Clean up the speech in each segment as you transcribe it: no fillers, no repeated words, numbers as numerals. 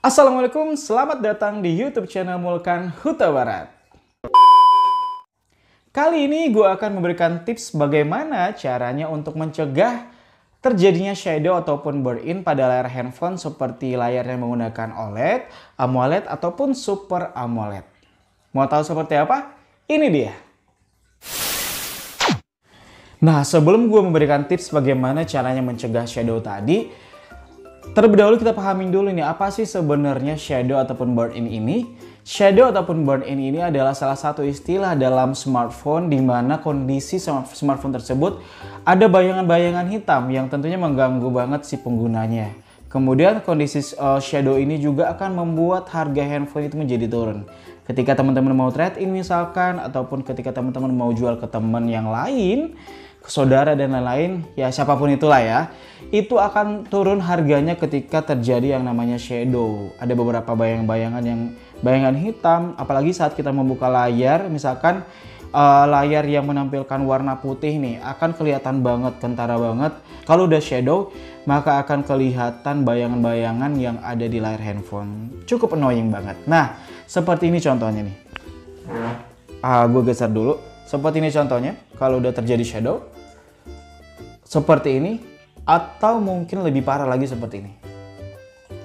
Assalamualaikum, selamat datang di YouTube channel Mulkan Huta Barat. Kali ini gue akan memberikan tips bagaimana caranya untuk mencegah terjadinya shadow ataupun burn-in pada layar handphone seperti layar yang menggunakan OLED, AMOLED, ataupun Super AMOLED. Mau tahu seperti apa? Ini dia. Nah, sebelum gue memberikan tips bagaimana caranya mencegah shadow tadi, terlebih dahulu kita pahamin dulu nih, apa sih sebenarnya shadow ataupun burn-in ini? Shadow ataupun burn-in ini adalah salah satu istilah dalam smartphone di mana kondisi smartphone tersebut ada bayangan-bayangan hitam yang tentunya mengganggu banget si penggunanya. Kemudian kondisi shadow ini juga akan membuat harga handphone itu menjadi turun. Ketika teman-teman mau trade-in misalkan, ataupun ketika teman-teman mau jual ke teman yang lain, ke saudara dan lain-lain, ya siapapun itulah ya, itu akan turun harganya ketika terjadi yang namanya shadow. Ada beberapa bayangan hitam, apalagi saat kita membuka layar, misalkan layar yang menampilkan warna putih nih, akan kelihatan banget, kentara banget. Kalau udah shadow, maka akan kelihatan bayangan-bayangan yang ada di layar handphone. Cukup annoying banget. Nah, seperti ini contohnya nih. Gue geser dulu. Seperti ini contohnya, kalau udah terjadi shadow, seperti ini, atau mungkin lebih parah lagi seperti ini.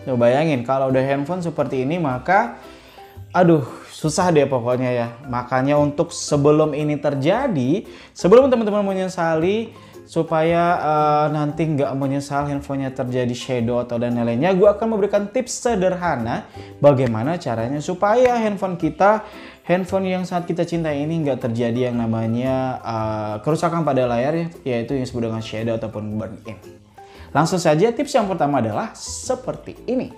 Tuh bayangin, kalau udah handphone seperti ini, maka aduh, susah deh pokoknya ya. Makanya untuk sebelum ini terjadi, sebelum teman-teman menyesali, supaya nanti nggak menyesal handphonenya terjadi shadow atau dan lainnya, gue akan memberikan tips sederhana bagaimana caranya supaya handphone yang saat kita cintai ini nggak terjadi yang namanya kerusakan pada layar, yaitu yang disebut dengan shadow ataupun burn-in. Langsung saja, tips yang pertama adalah seperti ini.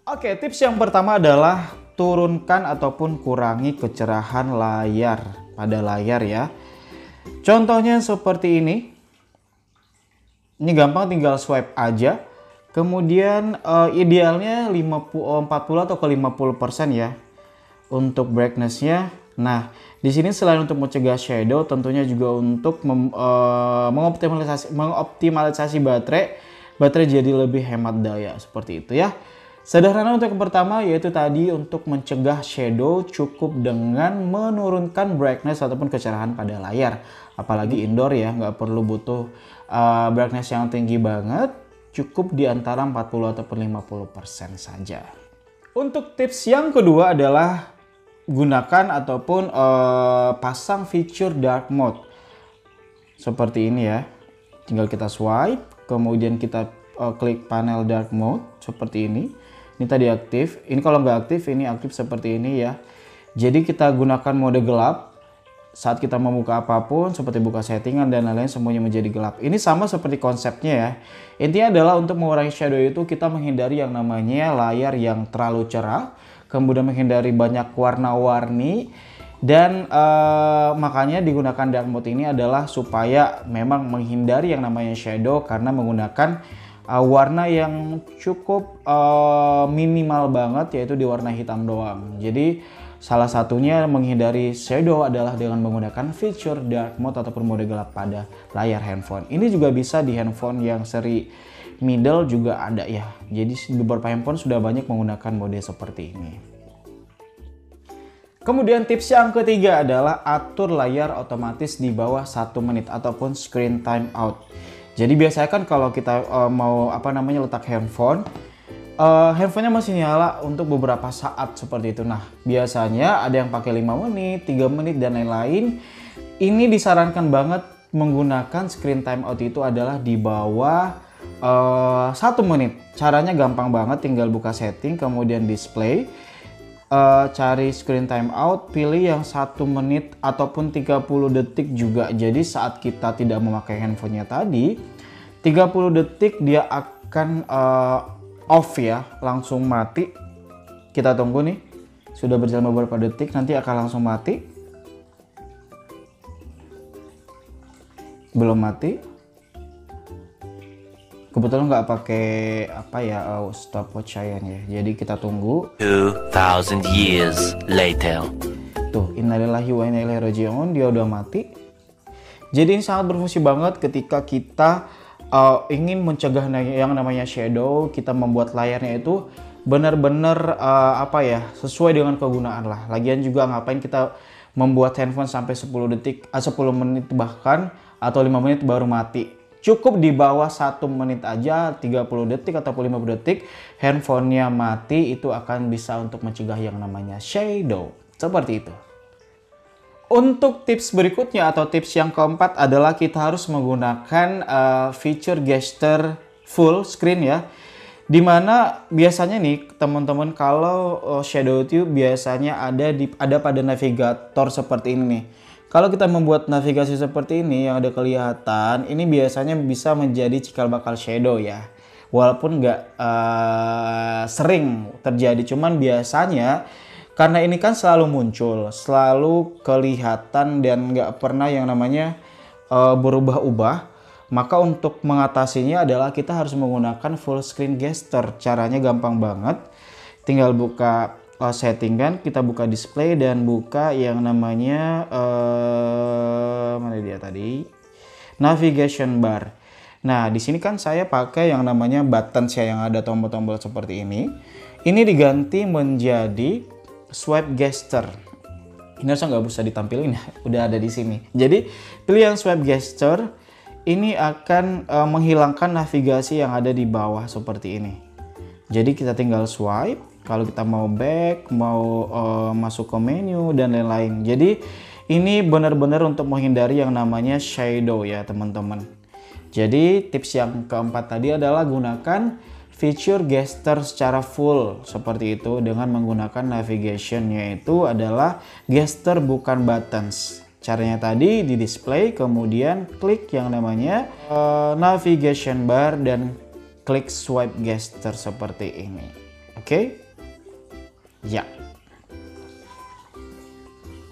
Oke, tips yang pertama adalah turunkan ataupun kurangi kecerahan layar pada layar ya. Contohnya seperti ini. Ini gampang, tinggal swipe aja. Kemudian idealnya 40 atau ke 50% ya untuk brightness-nya. Nah, di sini selain untuk mencegah shadow, tentunya juga untuk mengoptimalisasi baterai jadi lebih hemat daya seperti itu ya. Sederhana untuk yang pertama, yaitu tadi untuk mencegah shadow cukup dengan menurunkan brightness ataupun kecerahan pada layar. Apalagi indoor ya, nggak perlu butuh brightness yang tinggi banget, cukup di antara 40 ataupun 50% saja. Untuk tips yang kedua adalah gunakan ataupun pasang fitur dark mode. Seperti ini ya, tinggal kita swipe, kemudian kita klik panel dark mode seperti ini. Ini tadi aktif, ini kalau nggak aktif, ini aktif seperti ini ya. Jadi kita gunakan mode gelap saat kita membuka apapun, seperti buka settingan dan lain-lain, semuanya menjadi gelap. Ini sama seperti konsepnya ya. Intinya adalah untuk mengurangi shadow itu kita menghindari yang namanya layar yang terlalu cerah, kemudian menghindari banyak warna-warni, dan makanya digunakan dark mode ini adalah supaya memang menghindari yang namanya shadow karena menggunakan warna yang cukup minimal banget, yaitu di warna hitam doang. Jadi salah satunya menghindari shadow adalah dengan menggunakan fitur dark mode ataupun mode gelap pada layar handphone. Ini juga bisa di handphone yang seri middle juga ada ya. Jadi beberapa handphone sudah banyak menggunakan mode seperti ini. Kemudian tips yang ketiga adalah atur layar otomatis di bawah 1 menit ataupun screen time out. Jadi biasanya kan kalau kita mau letak handphonenya masih nyala untuk beberapa saat seperti itu. Nah, biasanya ada yang pakai 5 menit, 3 menit dan lain-lain. Ini disarankan banget menggunakan screen time out itu adalah di bawah 1 menit. Caranya gampang banget, tinggal buka setting, kemudian display. Cari screen time out, pilih yang 1 menit ataupun 30 detik juga. Jadi saat kita tidak memakai handphonenya tadi, 30 detik dia akan off ya, langsung mati. Kita tunggu nih, sudah berjalan beberapa detik, nanti akan langsung mati. Belum mati. Kebetulan nggak pakai stopwatch ya. Jadi kita tunggu. 2000 years later. Tuh, innalillahi wa inna ilaihi raji'un, dia udah mati. Jadi ini sangat berfungsi banget ketika kita ingin mencegah yang namanya shadow, kita membuat layarnya itu benar-benar apa ya, sesuai dengan kegunaan lah. Lagian juga ngapain kita membuat handphone sampai 10 detik, 10 menit bahkan atau 5 menit baru mati. Cukup di bawah 1 menit aja, 30 detik atau 50 detik handphonenya mati, itu akan bisa untuk mencegah yang namanya shadow. Seperti itu. Untuk tips berikutnya atau tips yang keempat adalah kita harus menggunakan fitur gesture full screen ya. Dimana biasanya nih teman-teman kalau shadow itu biasanya ada pada navigator seperti ini nih. Kalau kita membuat navigasi seperti ini yang ada kelihatan, ini biasanya bisa menjadi cikal bakal shadow ya. Walaupun nggak sering terjadi, cuman biasanya karena ini kan selalu muncul, selalu kelihatan dan nggak pernah yang namanya berubah-ubah. Maka untuk mengatasinya adalah kita harus menggunakan full screen gesture. Caranya gampang banget. Tinggal buka settingan, kita buka display dan buka yang namanya mana dia tadi? Navigation bar. Nah, di sini kan saya pakai yang namanya buttons ya, yang ada tombol-tombol seperti ini. Ini diganti menjadi swipe gesture. Ini harusnya nggak bisa ditampilin ya, udah ada di sini. Jadi pilih yang swipe gesture, ini akan menghilangkan navigasi yang ada di bawah seperti ini. Jadi kita tinggal swipe, kalau kita mau back, mau masuk ke menu dan lain-lain. Jadi ini benar-benar untuk menghindari yang namanya shadow ya teman-teman. Jadi tips yang keempat tadi adalah gunakan fitur gesture secara full seperti itu dengan menggunakan navigation, yaitu adalah gesture bukan buttons. Caranya tadi di display, kemudian klik yang namanya navigation bar dan klik swipe gesture seperti ini. Oke? Ya.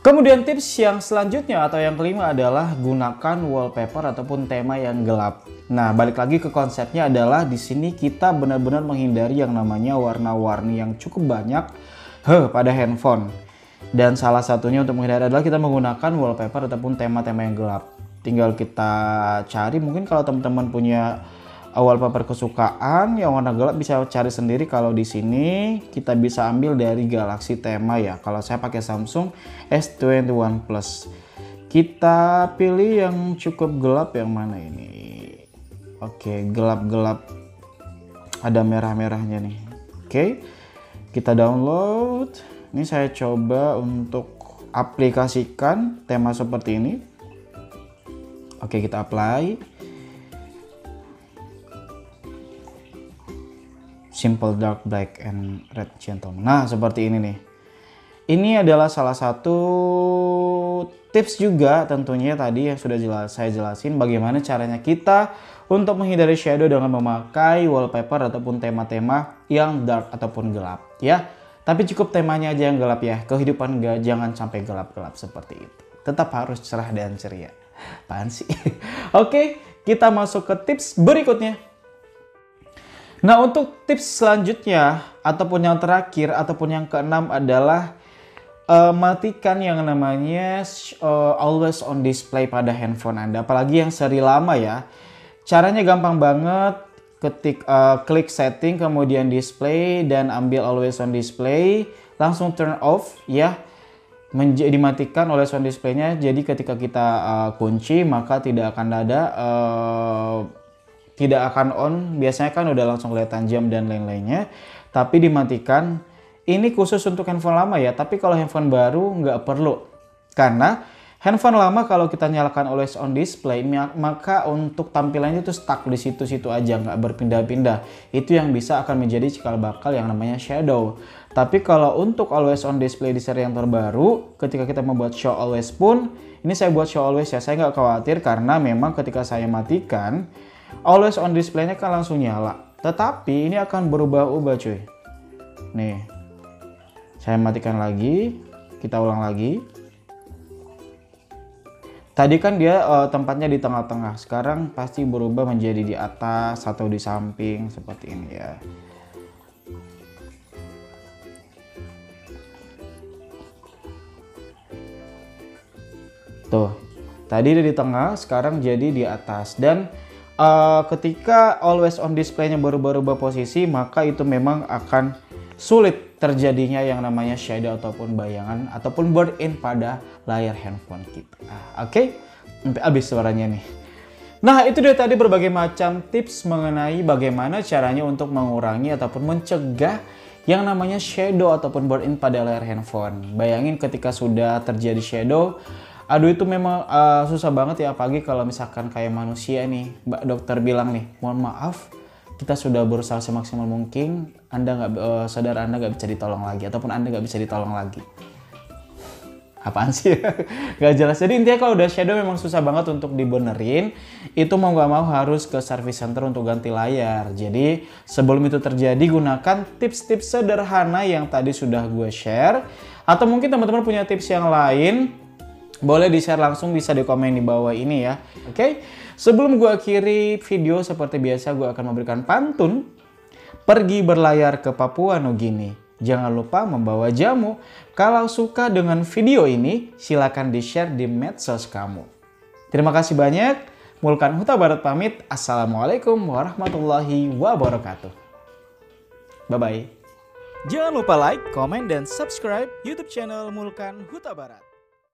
Kemudian tips yang selanjutnya atau yang kelima adalah gunakan wallpaper ataupun tema yang gelap. Nah, balik lagi ke konsepnya adalah di sini kita benar-benar menghindari yang namanya warna-warni yang cukup banyak pada handphone. Dan salah satunya untuk menghindari adalah kita menggunakan wallpaper ataupun tema-tema yang gelap. Tinggal kita cari, mungkin kalau teman-teman punya wallpaper kesukaan yang warna gelap bisa cari sendiri. Kalau di sini kita bisa ambil dari Galaxy Tema ya. Kalau saya pakai Samsung S21 Plus. Kita pilih yang cukup gelap, yang mana ini? Oke, gelap-gelap. Ada merah-merahnya nih. Oke. Kita download. Ini saya coba untuk aplikasikan tema seperti ini. Oke, kita apply. Simple dark black and red gentleman. Nah, seperti ini nih. Ini adalah salah satu tips juga tentunya tadi yang sudah saya jelasin bagaimana caranya kita untuk menghindari shadow dengan memakai wallpaper ataupun tema-tema yang dark ataupun gelap ya. Tapi cukup temanya aja yang gelap ya. Kehidupan jangan sampai gelap-gelap seperti itu. Tetap harus cerah dan ceria. Apaan sih? Oke, kita masuk ke tips berikutnya. Nah, untuk tips selanjutnya ataupun yang terakhir ataupun yang keenam adalah matikan yang namanya always on display pada handphone Anda, apalagi yang seri lama ya. Caranya gampang banget, klik setting kemudian display dan ambil always on display, langsung turn off ya. Dimatikan always on display-nya, jadi ketika kita kunci maka tidak akan ada tidak akan on. Biasanya kan udah langsung kelihatan jam dan lain-lainnya, tapi dimatikan. Ini khusus untuk handphone lama ya, tapi kalau handphone baru nggak perlu, karena handphone lama kalau kita nyalakan always on display maka untuk tampilannya itu stuck di situ-situ aja, nggak berpindah-pindah. Itu yang bisa akan menjadi cikal bakal yang namanya shadow. Tapi kalau untuk always on display di seri yang terbaru, ketika kita membuat show always pun, ini saya buat show always ya, saya nggak khawatir karena memang ketika saya matikan always on display-nya kan langsung nyala. Tetapi ini akan berubah-ubah cuy. Nih. Saya matikan lagi. Kita ulang lagi. Tadi kan dia tempatnya di tengah-tengah. Sekarang pasti berubah menjadi di atas atau di samping seperti ini ya. Tuh. Tadi dia di tengah, sekarang jadi di atas. Dan ketika always on display-nya berubah-ubah posisi, maka itu memang akan sulit terjadinya yang namanya shadow ataupun bayangan ataupun burn in pada layar handphone kita. Oke, sampai habis suaranya nih. Nah, itu dia tadi berbagai macam tips mengenai bagaimana caranya untuk mengurangi ataupun mencegah yang namanya shadow ataupun burn in pada layar handphone. Bayangin ketika sudah terjadi shadow, aduh itu memang susah banget ya, apalagi kalau misalkan kayak manusia nih. Mbak dokter bilang nih, mohon maaf, kita sudah berusaha semaksimal mungkin, saudara Anda nggak bisa ditolong lagi, ataupun Anda nggak bisa ditolong lagi. Apaan sih? Gak jelas. Jadi intinya kalau udah shadow memang susah banget untuk dibenerin. Itu mau gak mau harus ke service center untuk ganti layar. Jadi sebelum itu terjadi, gunakan tips-tips sederhana yang tadi sudah gue share. Atau mungkin teman-teman punya tips yang lain, boleh di-share langsung, bisa di komen di bawah ini ya. Oke? Sebelum gue akhiri video seperti biasa, gue akan memberikan pantun. Pergi berlayar ke Papua Nugini, jangan lupa membawa jamu. Kalau suka dengan video ini, silakan di-share di medsos kamu. Terima kasih banyak. Mulkan Huta Barat pamit. Assalamualaikum warahmatullahi wabarakatuh. Bye-bye. Jangan lupa like, komen, dan subscribe YouTube channel Mulkan Huta Barat.